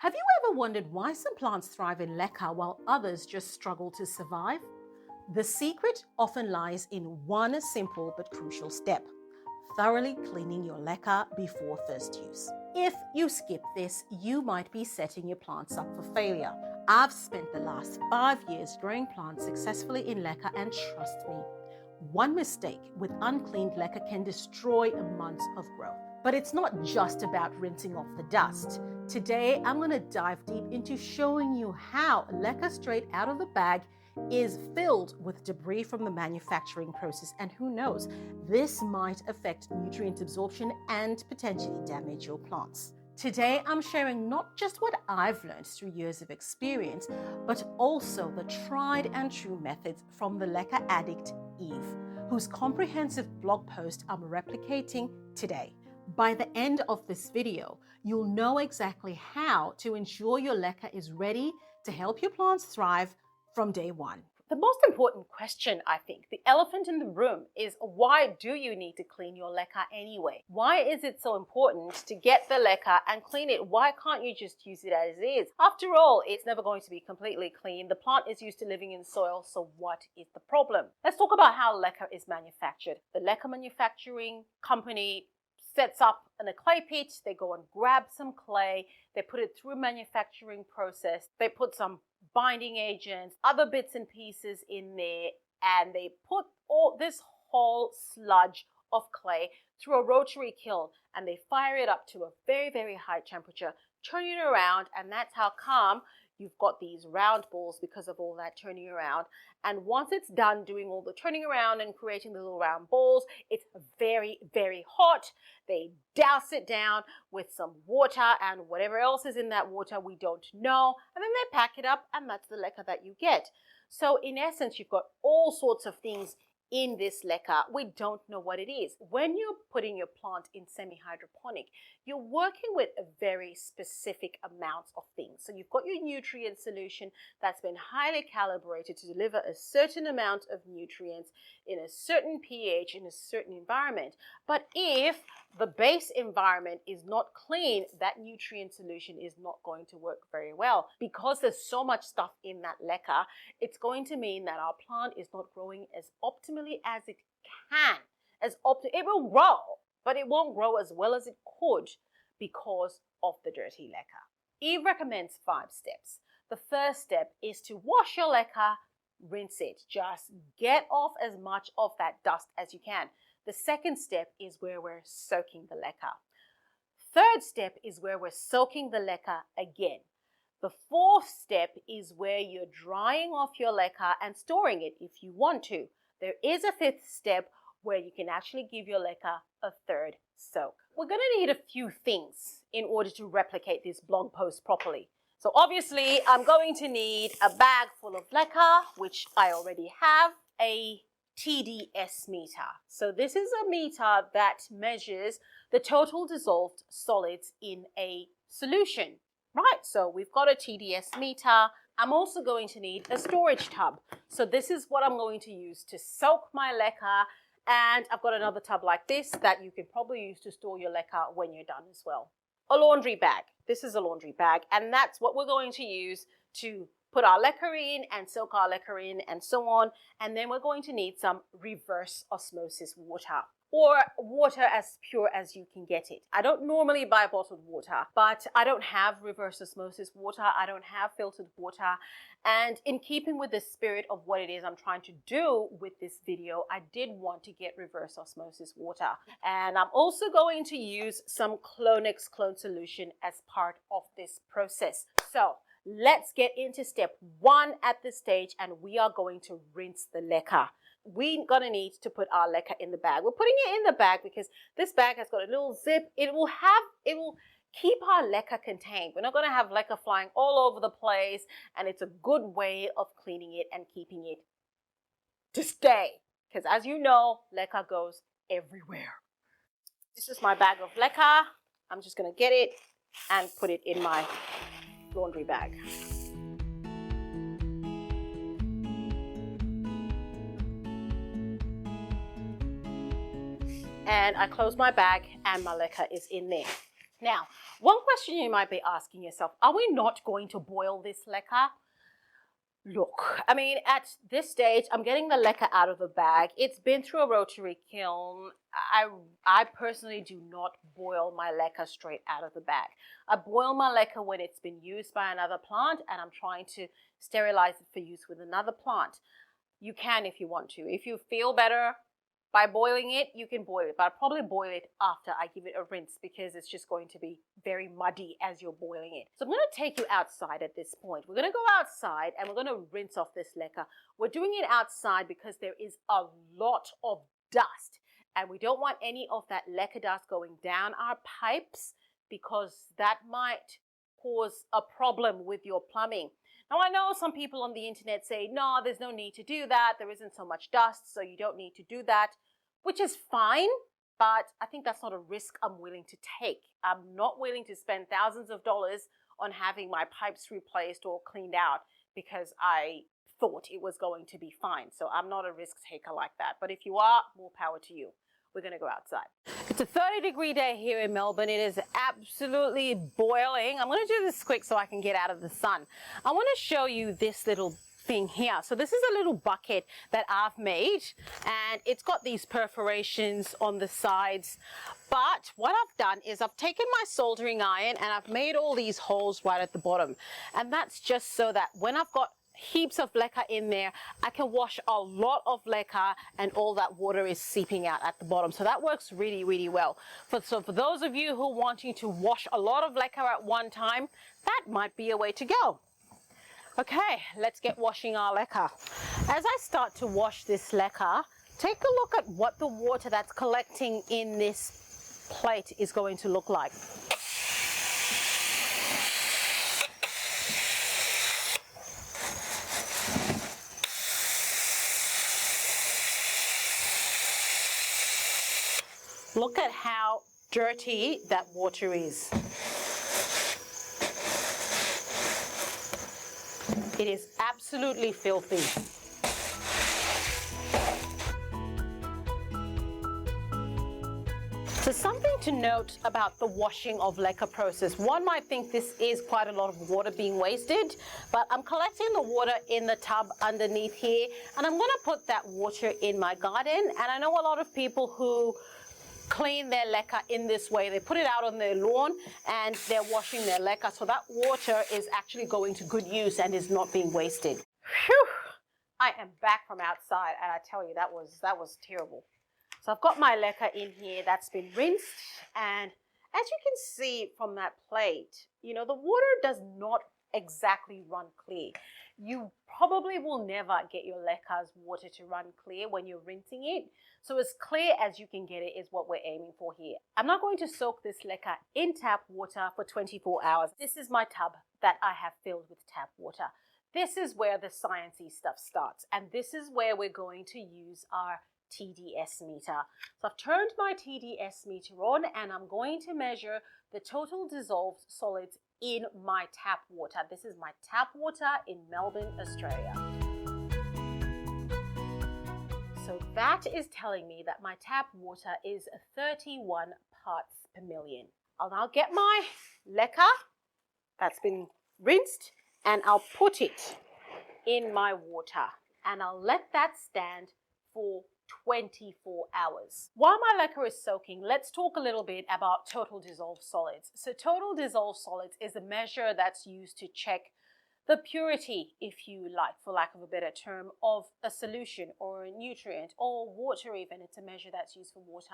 Have you ever wondered why some plants thrive in leca while others just struggle to survive? The secret often lies in one simple but crucial step: thoroughly cleaning your leca before first use. If you skip this, you might be setting your plants up for failure. I've spent the last 5 years growing plants successfully in leca, and trust me, one mistake with uncleaned leca can destroy months of growth. But it's not just about rinsing off the dust. Today, I'm going to dive deep into showing you how leca straight out of the bag is filled with debris from the manufacturing process, and who knows, this might affect nutrient absorption and potentially damage your plants. Today, I'm sharing not just what I've learned through years of experience, but also the tried and true methods from the leca addict Eve, whose comprehensive blog post I'm replicating today. By the end of this video, you'll know exactly how to ensure your leca is ready to help your plants thrive from day one. The most important question, I think, the elephant in the room, is why do you need to clean your leca anyway? Why is it so important to get the leca and clean it? Why can't you just use it as is? After all, it's never going to be completely clean. The plant is used to living in soil, so what is the problem? Let's talk about how leca is manufactured. The leca manufacturing company sets up in a clay pit. They go and grab some clay, they put it through a manufacturing process, they put some binding agents, other bits and pieces in there, and they put all this whole sludge of clay through a rotary kiln, and they fire it up to a very, very high temperature, turn it around, and that's how come you've got these round balls because of all that turning around. And once it's done doing all the turning around and creating the little round balls, it's very, very hot. They douse it down with some water and whatever else is in that water, we don't know. And then they pack it up, and that's the leca that you get. So in essence, you've got all sorts of things in this leca. We don't know what it is. When you're putting your plant in semi-hydroponic, you're working with a very specific amount of things. So you've got your nutrient solution that's been highly calibrated to deliver a certain amount of nutrients in a certain pH in a certain environment. But if the base environment is not clean, that nutrient solution is not going to work very well. Because there's so much stuff in that leca, it's going to mean that our plant is not growing as optimally as it can. It will grow, but it won't grow as well as it could because of the dirty leca. Eve recommends 5 steps. The first step is to wash your leca, rinse it. Just get off as much of that dust as you can. The second step is where we're soaking the leca. Third step is where we're soaking the leca again. The fourth step is where you're drying off your leca and storing it if you want to. There is a fifth step where you can actually give your leca a third soak. We're going to need a few things in order to replicate this blog post properly. So obviously, I'm going to need a bag full of leca, which I already have, a TDS meter. So this is a meter that measures the total dissolved solids in a solution. Right, so we've got a TDS meter. I'm also going to need a storage tub. So this is what I'm going to use to soak my leca, and I've got another tub like this that you can probably use to store your leca when you're done as well. A laundry bag. This is a laundry bag, and that's what we're going to use to put our leca in and soak our leca in and so on. And then we're going to need some reverse osmosis water, or water as pure as you can get it. I don't normally buy bottled water, but I don't have reverse osmosis water. I don't have filtered water. And in keeping with the spirit of what it is I'm trying to do with this video, I did want to get reverse osmosis water. And I'm also going to use some Clonex clone solution as part of this process. So let's get into step 1 at this stage, and we are going to rinse the leca. We're going to need to put our leca in the bag. We're putting it in the bag because this bag has got a little zip. It will keep our leca contained. We're not going to have leca flying all over the place, and it's a good way of cleaning it and keeping it to stay. Because as you know, leca goes everywhere. This is my bag of leca. I'm just going to get it and put it in my laundry bag. And I close my bag and my leca is in there. Now, one question you might be asking yourself, are we not going to boil this leca? Look, I mean, at this stage, I'm getting the leca out of the bag. It's been through a rotary kiln. I personally do not boil my leca straight out of the bag. I boil my leca when it's been used by another plant and I'm trying to sterilize it for use with another plant. You can if you want to. If you feel better by boiling it, you can boil it, but I'll probably boil it after I give it a rinse because it's just going to be very muddy as you're boiling it. So I'm going to take you outside at this point. We're going to go outside and we're going to rinse off this leca. We're doing it outside because there is a lot of dust and we don't want any of that leca dust going down our pipes because that might cause a problem with your plumbing. Now, I know some people on the internet say, no, there's no need to do that. There isn't so much dust, so you don't need to do that, which is fine, but I think that's not a risk I'm willing to take. I'm not willing to spend thousands of dollars on having my pipes replaced or cleaned out because I thought it was going to be fine. So I'm not a risk taker like that. But if you are, more power to you. We're going to go outside. It's a 30-degree day here in Melbourne. It is absolutely boiling. I'm going to do this quick so I can get out of the sun. I want to show you this little thing here. So this is a little bucket that I've made and it's got these perforations on the sides. But what I've done is I've taken my soldering iron and I've made all these holes right at the bottom. And that's just so that when I've got heaps of leca in there, I can wash a lot of leca and all that water is seeping out at the bottom. So that works really, really well. So for those of you who are wanting to wash a lot of leca at one time, that might be a way to go. Okay, let's get washing our leca. As I start to wash this leca, take a look at what the water that's collecting in this plate is going to look like. Look at how dirty that water is. It is absolutely filthy. So something to note about the washing of leca process. One might think this is quite a lot of water being wasted, but I'm collecting the water in the tub underneath here, and I'm going to put that water in my garden. And I know a lot of people who clean their leca in this way. They put it out on their lawn and they're washing their leca. So that water is actually going to good use and is not being wasted. Whew. I am back from outside and I tell you that was terrible. So I've got my leca in here that's been rinsed, and as you can see from that plate, you know, the water does not exactly run clear. You probably will never get your leca's water to run clear when you're rinsing it. So as clear as you can get it is what we're aiming for here. I'm not going to soak this leca in tap water for 24 hours. This is my tub that I have filled with tap water. This is where the sciencey stuff starts, and this is where we're going to use our TDS meter. So I've turned my TDS meter on and I'm going to measure the total dissolved solids in my tap water. This is my tap water in Melbourne, Australia. So that is telling me that my tap water is 31 parts per million. I'll now get my leca that's been rinsed and I'll put it in my water and I'll let that stand for 24 hours. While my leca is soaking, let's talk a little bit about total dissolved solids. So total dissolved solids is a measure that's used to check the purity, if you like, for lack of a better term, of a solution or a nutrient or water even. It's a measure that's used for water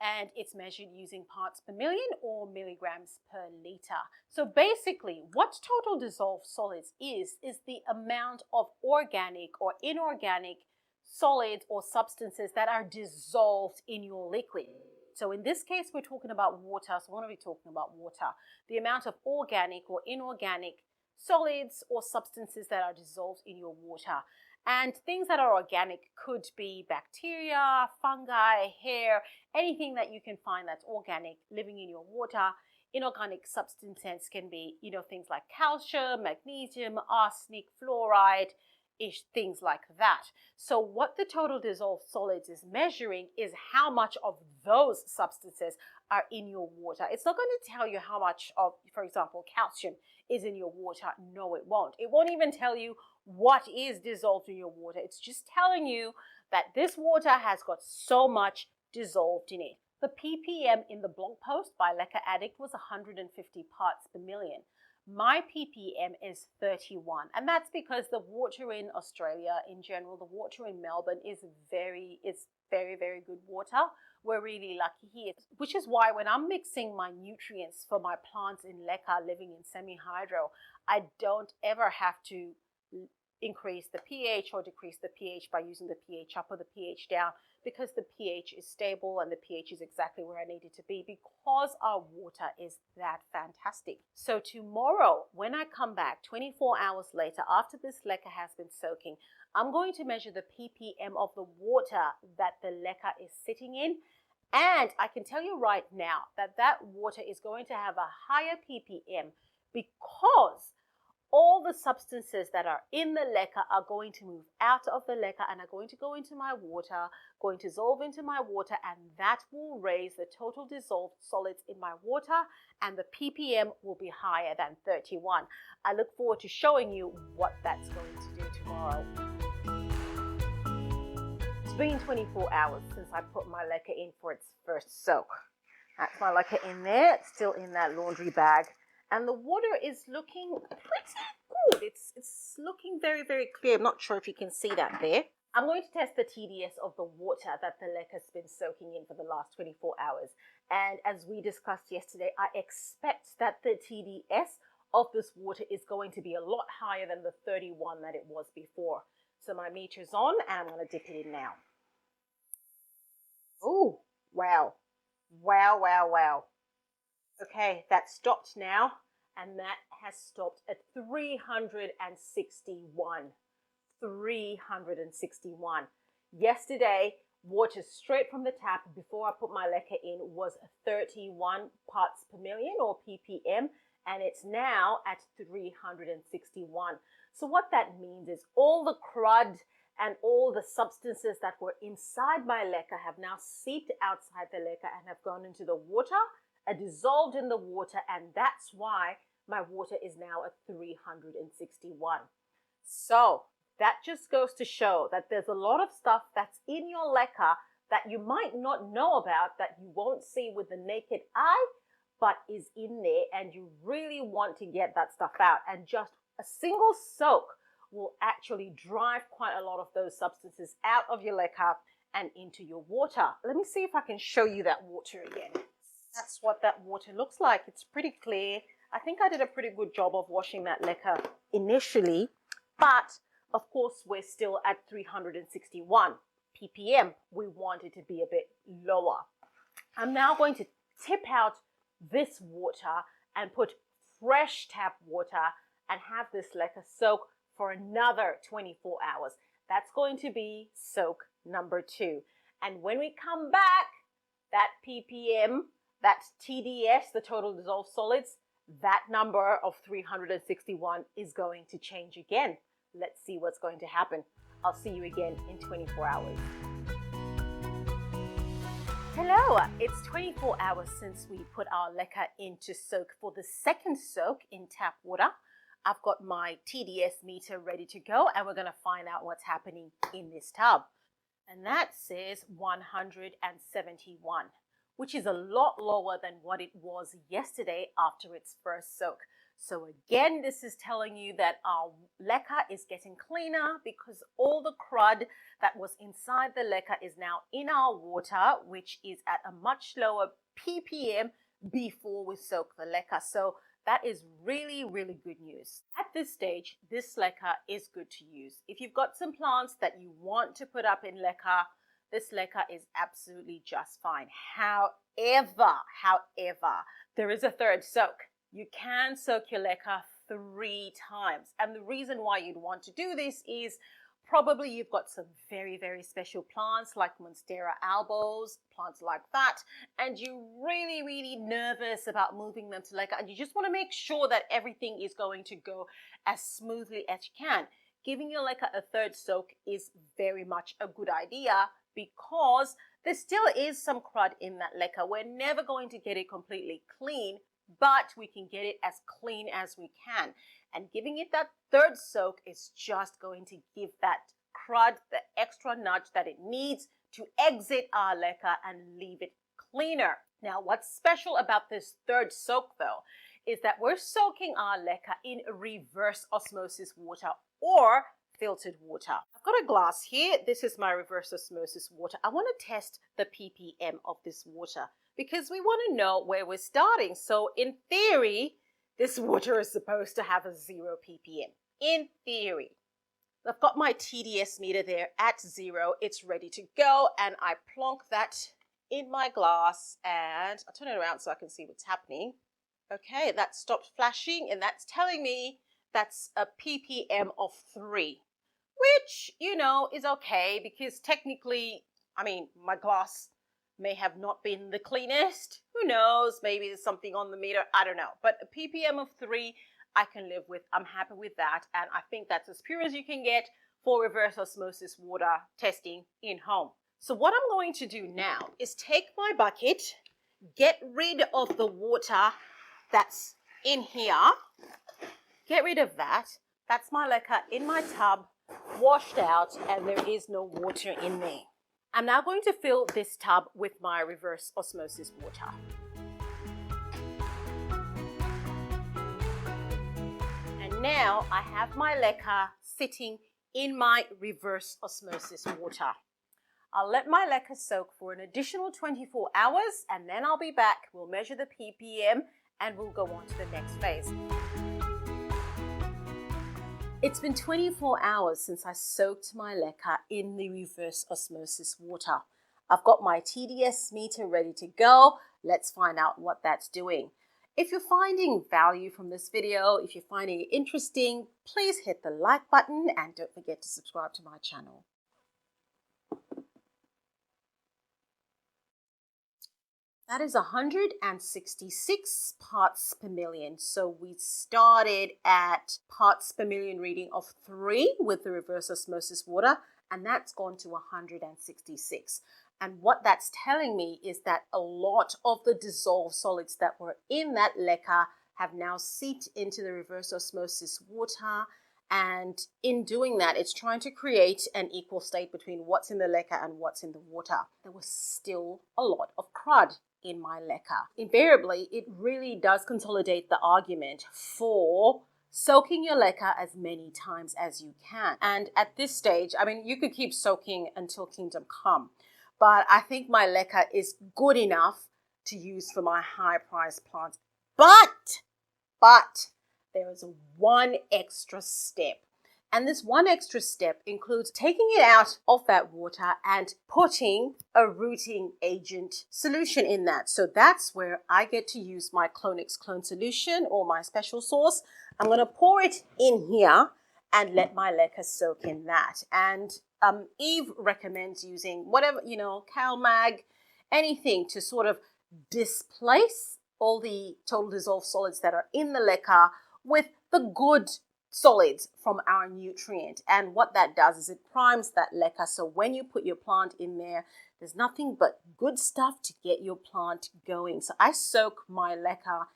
and it's measured using parts per million or milligrams per liter. So basically what total dissolved solids is the amount of organic or inorganic solids or substances that are dissolved in your liquid. So in this case, we're talking about water. So we're going to be talking about water. The amount of organic or inorganic solids or substances that are dissolved in your water. And things that are organic could be bacteria, fungi, hair, anything that you can find that's organic living in your water. Inorganic substances can be, things like calcium, magnesium, arsenic, fluoride, things like that. So what the total dissolved solids is measuring is how much of those substances are in your water. It's not going to tell you how much of, for example, calcium is in your water. No, it won't. It won't even tell you what is dissolved in your water. It's just telling you that this water has got so much dissolved in it. The ppm in the blog post by Leca Addict was 150 parts per million. My ppm is 31, and that's because the water in Australia in general, the water in Melbourne is very, very good water. We're really lucky here, which is why when I'm mixing my nutrients for my plants in Leca living in semi-hydro, I don't ever have to increase the pH or decrease the pH by using the pH up or the pH down, because the pH is stable and the pH is exactly where I need it to be, because our water is that fantastic. So tomorrow, when I come back 24 hours later after this leca has been soaking, I'm going to measure the ppm of the water that the leca is sitting in. And I can tell you right now that that water is going to have a higher ppm because all the substances that are in the leca are going to move out of the leca and are going to go into my water, going to dissolve into my water, and that will raise the total dissolved solids in my water, and the ppm will be higher than 31. I look forward to showing you what that's going to do tomorrow. It's been 24 hours since I put my leca in for its first soak. That's my leca in there. It's still in that laundry bag. And the water is looking pretty good. It's looking very clear. I'm not sure if you can see that there. I'm going to test the TDS of the water that the leca's been soaking in for the last 24 hours. And as we discussed yesterday, I expect that the TDS of this water is going to be a lot higher than the 31 that it was before. So my meter's on and I'm going to dip it in now. Oh, wow. Wow. Okay, that stopped now, and that has stopped at 361. 361. Yesterday, water straight from the tap before I put my leca in was 31 parts per million, or ppm, and it's now at 361. So what that means is all the crud and all the substances that were inside my leca have now seeped outside the leca and have gone into the water, are dissolved in the water, and that's why my water is now at 361. So that just goes to show that there's a lot of stuff that's in your leca that you might not know about, that you won't see with the naked eye, but is in there, and you really want to get that stuff out. And just a single soak will actually drive quite a lot of those substances out of your leca and into your water. Let me see if I can show you that water again. That's what that water looks like. It's pretty clear. I think I did a pretty good job of washing that leca initially, but of course we're still at 361 ppm. We want it to be a bit lower. I'm now going to tip out this water and put fresh tap water and have this leca soak for another 24 hours. That's going to be soak number 2. And when we come back, that ppm, that TDS, the total dissolved solids, that number of 361 is going to change again. Let's see what's going to happen. I'll see you again in 24 hours. Hello, it's 24 hours since we put our leca in to soak for the second soak in tap water. I've got my TDS meter ready to go, and we're going to find out what's happening in this tub. And that says 171. Which is a lot lower than what it was yesterday after its first soak. So again, this is telling you that our leca is getting cleaner because all the crud that was inside the leca is now in our water, which is at a much lower ppm before we soak the leca. So that is really good news. At this stage, this leca is good to use. If you've got some plants that you want to put up in leca, this leca is absolutely just fine. However, there is a third soak. You can soak your leca 3 times. And the reason why you'd want to do this is probably you've got some very special plants like Monstera albos, plants like that, and you're really nervous about moving them to leca, and you just want to make sure that everything is going to go as smoothly as you can. Giving your leca a third soak is very much a good idea, because there still is some crud in that leca. We're never going to get it completely clean, but we can get it as clean as we can. And giving it that third soak is just going to give that crud the extra nudge that it needs to exit our leca and leave it cleaner. Now, what's special about this third soak though is that we're soaking our leca in reverse osmosis water or filtered water. I've got a glass here. This is my reverse osmosis water. I want to test the ppm of this water because we want to know where we're starting. So in theory, this water is supposed to have a 0 ppm. In theory. I've got my TDS meter there at 0. It's ready to go, and I plonk that in my glass, and I'll turn it around so I can see what's happening. Okay, that stopped flashing, and that's telling me that's a ppm of 3, which, you know, is okay because technically, I mean, my glass may have not been the cleanest. Who knows? Maybe there's something on the meter. I don't know. But a ppm of 3, I can live with. I'm happy with that. And I think that's as pure as you can get for reverse osmosis water testing in home. So what I'm going to do now is take my bucket, get rid of the water that's in here. Get rid of that. That's my leca in my tub, washed out, and there is no water in there. I'm now going to fill this tub with my reverse osmosis water. And now I have my leca sitting in my reverse osmosis water. I'll let my leca soak for an additional 24 hours and then I'll be back. We'll measure the ppm and we'll go on to the next phase. It's been 24 hours since I soaked my leca in the reverse osmosis water. I've got my TDS meter ready to go. Let's find out what that's doing. If you're finding value from this video, if you're finding it interesting, please hit the like button and don't forget to subscribe to my channel. That is 166 parts per million. So we started at parts per million reading of 3 with the reverse osmosis water, and that's gone to 166. And what that's telling me is that a lot of the dissolved solids that were in that leca have now seeped into the reverse osmosis water. And in doing that, it's trying to create an equal state between what's in the leca and what's in the water. There was still a lot of crud in my leca. Invariably, it really does consolidate the argument for soaking your leca as many times as you can. And at this stage, I mean, you could keep soaking until kingdom come, but I think my leca is good enough to use for my high price plants. But there is one extra step. And this one extra step includes taking it out of that water and putting a rooting agent solution in that. So that's where I get to use my Clonix Clone solution or my special sauce. I'm going to pour it in here and let my leca soak in that. And Eve recommends using whatever, you know, CalMag, anything to sort of displace all the total dissolved solids that are in the leca with the good solids from our nutrient. And what that does is it primes that leca, so when you put your plant in there, there's nothing but good stuff to get your plant going. So I soak my leca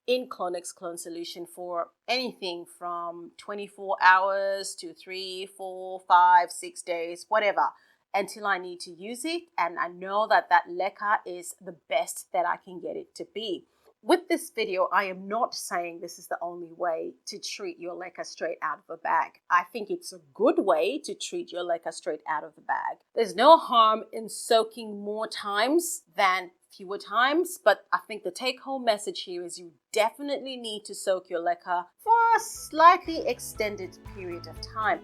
in Clonix Clone solution for anything from 24 hours to 3, 4, 5, 6 days, whatever, until I need to use it. And I know that that leca is the best that I can get it to be. With this video, I am not saying this is the only way to treat your leca straight out of a bag. I think it's a good way to treat your leca straight out of the bag. There's no harm in soaking more times than fewer times, but I think the take-home message here is you definitely need to soak your leca for a slightly extended period of time.